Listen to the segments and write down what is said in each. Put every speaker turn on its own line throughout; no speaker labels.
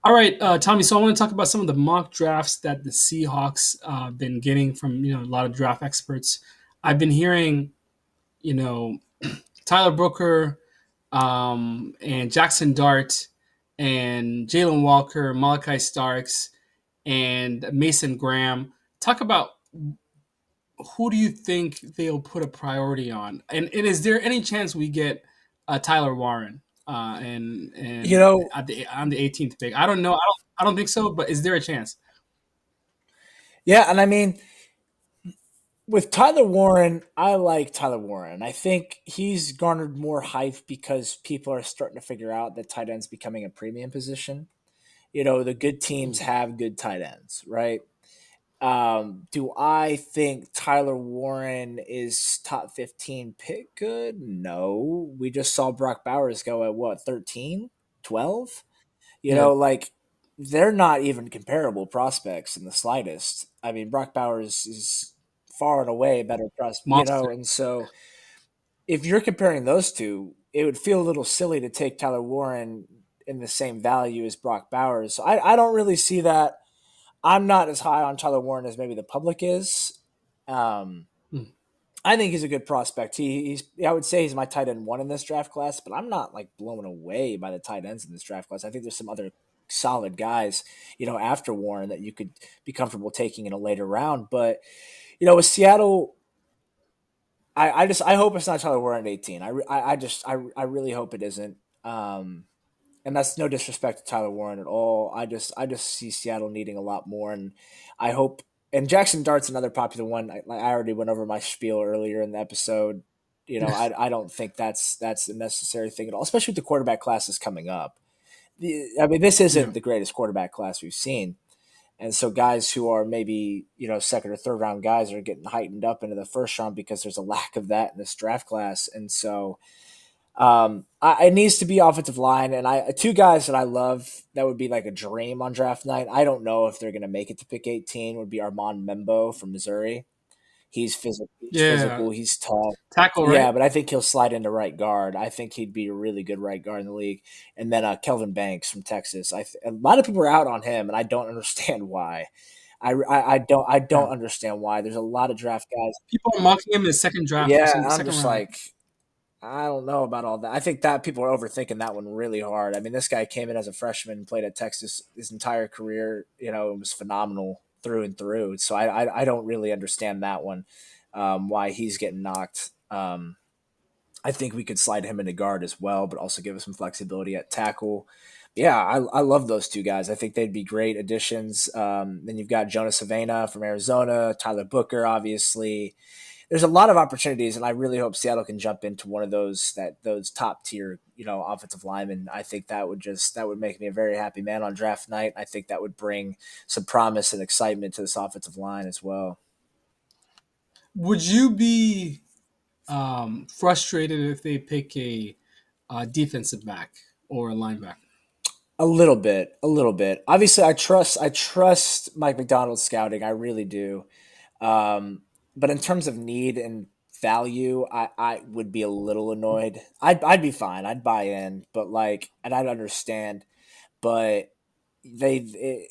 All right, Tommy. So I want to talk about some of the mock drafts that the Seahawks been getting from a lot of draft experts. I've been hearing Tyler Booker, and Jackson Dart, and Jalen Walker, Malachi Starks, and Mason Graham. Talk about who do you think they'll put a priority on, and is there any chance we get Tyler Warren
You
and
know,
at the on the 18th pick? I don't know. I don't think so, but is there a chance?
yeah, and I mean, with Tyler Warren, I like Tyler Warren. I think he's garnered more hype because people are starting to figure out that tight end's becoming a premium position. The good teams
Mhm.
have good tight ends, right? Do I think Tyler Warren is top 15 pick good? No. We just saw Brock Bowers go at what, 13, 12.
Yeah,
Like they're not even comparable prospects in the slightest. I mean, Brock Bowers is far and away a better prospect,
monster.
and so if you're comparing those two, it would feel a little silly to take Tyler Warren in the same value as Brock Bowers. So I don't really see that. I'm not as high on Tyler Warren as maybe the public is. Um,
Mm.
I think he's a good prospect. I would say he's my tight end one in this draft class, but I'm not like blown away by the tight ends in this draft class. I think there's some other solid guys, after Warren that you could be comfortable taking in a later round. But with Seattle, I hope it's not Tyler Warren at 18. I really hope it isn't. And that's no disrespect to Tyler Warren at all. I just see Seattle needing a lot more, and I hope. And Jackson Dart's another popular one. I already went over my spiel earlier in the episode. I don't think that's a necessary thing at all, especially with the quarterback classes coming up. I mean, this
Yeah.
isn't the greatest quarterback class we've seen, and so guys who are maybe second or third round guys are getting heightened up into the first round because there's a lack of that in this draft class, and so it needs to be offensive line, and I two guys that I love that would be like a dream on draft night. I don't know if they're going to make it to pick 18. Would be Armand Membo from Missouri. He's physical. He's
Yeah,
physical. He's tall.
tackle, right?
Yeah, but I think he'll slide into right guard. I think he'd be a really good right guard in the league. And then Kelvin Banks from Texas. A lot of people are out on him, and I don't understand why. I don't
Yeah.
understand why. There's a lot of draft guys.
People are mocking him in the second draft or
Yeah,
some
I'm
second
just
round.
like, I don't know about all that. I think that people are overthinking that one really hard. I mean, this guy came in as a freshman and played at Texas his entire career. It was phenomenal through and through. So I don't really understand that one, why he's getting knocked. I think we could slide him into guard as well, but also give us some flexibility at tackle. Yeah, I love those two guys. I think they'd be great additions. Then you've got Jonas Savannah from Arizona, Tyler Booker, obviously. There's a lot of opportunities, and I really hope Seattle can jump into one of those top tier, offensive linemen. I think that would make me a very happy man on draft night. I think that would bring some promise and excitement to this offensive line as well.
Would you be frustrated if they pick a defensive back or a linebacker?
A little bit, a little bit. Obviously, I trust Mike McDonald's scouting. I really do. Um, but in terms of need and value, I would be a little annoyed. I'd be fine. I'd buy in, but and I'd understand. But they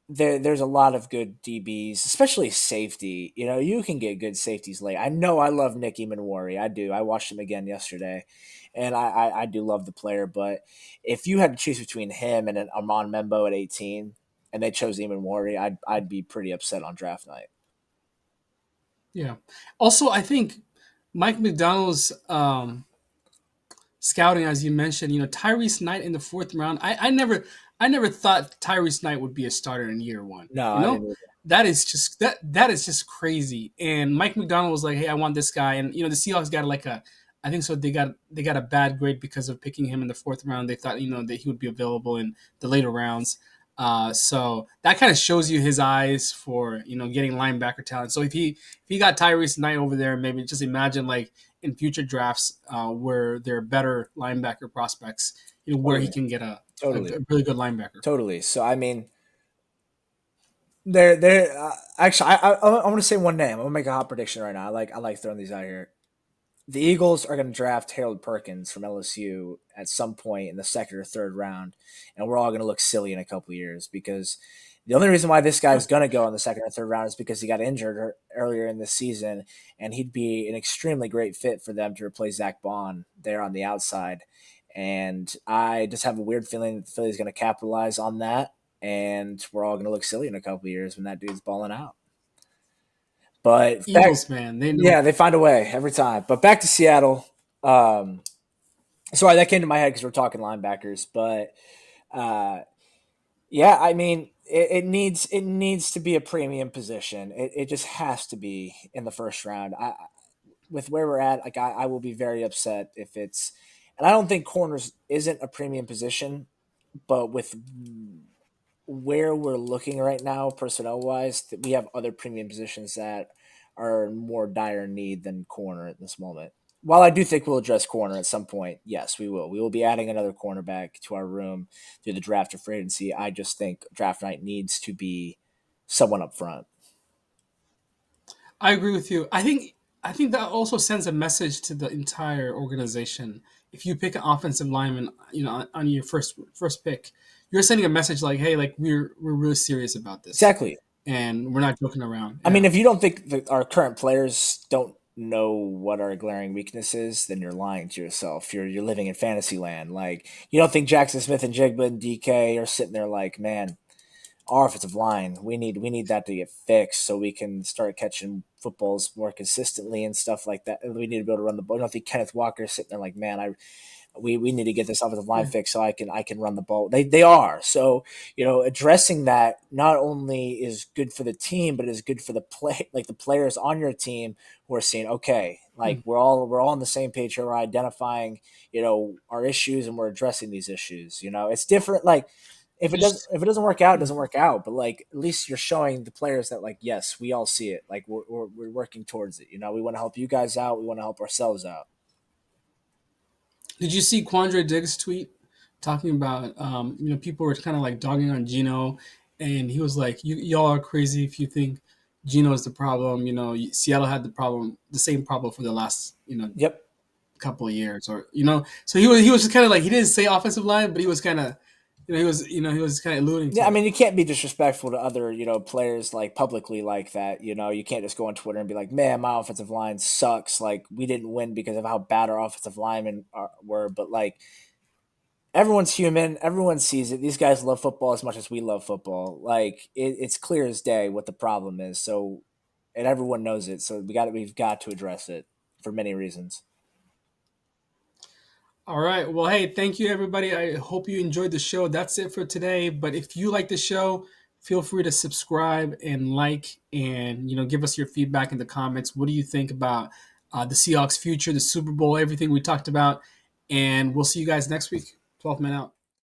there's a lot of good DBs, especially safety. You can get good safeties late. I know I love Nick Emanwari. I do. I watched him again yesterday, and I do love the player. But if you had to choose between him and an Amon Membo at 18, and they chose Emanwari, I'd be pretty upset on draft night.
Yeah. Also, I think Mike McDonald's scouting, as you mentioned, Tyrese Knight in the fourth round. I never thought Tyrese Knight would be a starter in year one.
No,
You
I
know,
didn't.
that is just crazy. And Mike McDonald was like, "Hey, I want this guy." And the Seahawks got like I think so. They got a bad grade because of picking him in the fourth round. They thought that he would be available in the later rounds. So that kind of shows you his eyes for getting linebacker talent. So if he got Tyrese Knight over there, maybe just imagine like in future drafts where there are better linebacker prospects, where he
Totally,
can get a
totally,
really good linebacker.
totally. So I mean, there. Actually, I want to say one name. I'm gonna make a hot prediction right now. I like throwing these out here. the Eagles are going to draft Harold Perkins from LSU at some point in the second or third round, and we're all going to look silly in a couple years because the only reason why this guy's going to go in the second or third round is because he got injured earlier in the season, and he'd be an extremely great fit for them to replace Zach Bond there on the outside. And I just have a weird feeling that Philly's going to capitalize on that, and we're all going to look silly in a couple years when that dude's balling out. But back,
Eagles, man, they know.
yeah, they find a way every time. But back to Seattle. Um, Sorry, that came to my head because we're talking linebackers. But uh, yeah, I mean, it needs to be a premium position. It just has to be in the first round. With where we're at, like I will be very upset if it's. And I don't think corners isn't a premium position, but with where we're looking right now, personnel wise, we have other premium positions that are in more dire need than corner at this moment. While I do think we'll address corner at some point, yes, we will. We will be adding another cornerback to our room through the draft or free agency. I just think draft night needs to be someone up front.
I agree with you. I think that also sends a message to the entire organization. If you pick an offensive lineman, on your first pick, you're sending a message like, "Hey, like we're really serious about this,
Exactly.
and we're not joking around."
I mean,
Yeah.
if you don't think that our current players don't know what our glaring weakness is, then you're lying to yourself. You're living in fantasy land. Like you don't think Jackson Smith and Jigba and DK are sitting there like, man, our offensive line, we need that to get fixed so we can start catching footballs more consistently and stuff like that. We need to be able to run the ball. I don't think Kenneth Walker's sitting there like, man, we need to get this offensive line
Yeah.
fixed so I can run the ball. They are. So, addressing that not only is good for the team, but it is good for the play like the players on your team who are saying, okay, like
Hmm.
we're all on the same page here. We're identifying, our issues and we're addressing these issues. It's different like
Just
if it doesn't work out, it
hmm.
doesn't work out. But like at least you're showing the players that like yes, we all see it. Like we're working towards it. We want to help you guys out. We want to help ourselves out.
Did you see Quandre Diggs' tweet talking about people were kind of like dogging on Gino, and he was like, y'all are crazy if you think Gino is the problem. Seattle had the same problem for the last
Yep.
couple of years, or So he was just kind of like he didn't say offensive line, but he was kind of he was kind of alluding
Yeah, I
to it.
mean, you can't be disrespectful to other, players like publicly like that. You can't just go on Twitter and be like, "Man, my offensive line sucks. Like, we didn't win because of how bad our offensive linemen were." But like, everyone's human. Everyone sees it. These guys love football as much as we love football. Like, it's clear as day what the problem is. So, and everyone knows it. So we've got to address it for many reasons.
All right. Well, hey, thank you, everybody. I hope you enjoyed the show. That's it for today. But if you like the show, feel free to subscribe and like, and give us your feedback in the comments. What do you think about the Seahawks' future, the Super Bowl, everything we talked about? And we'll see you guys next week. 12th man out.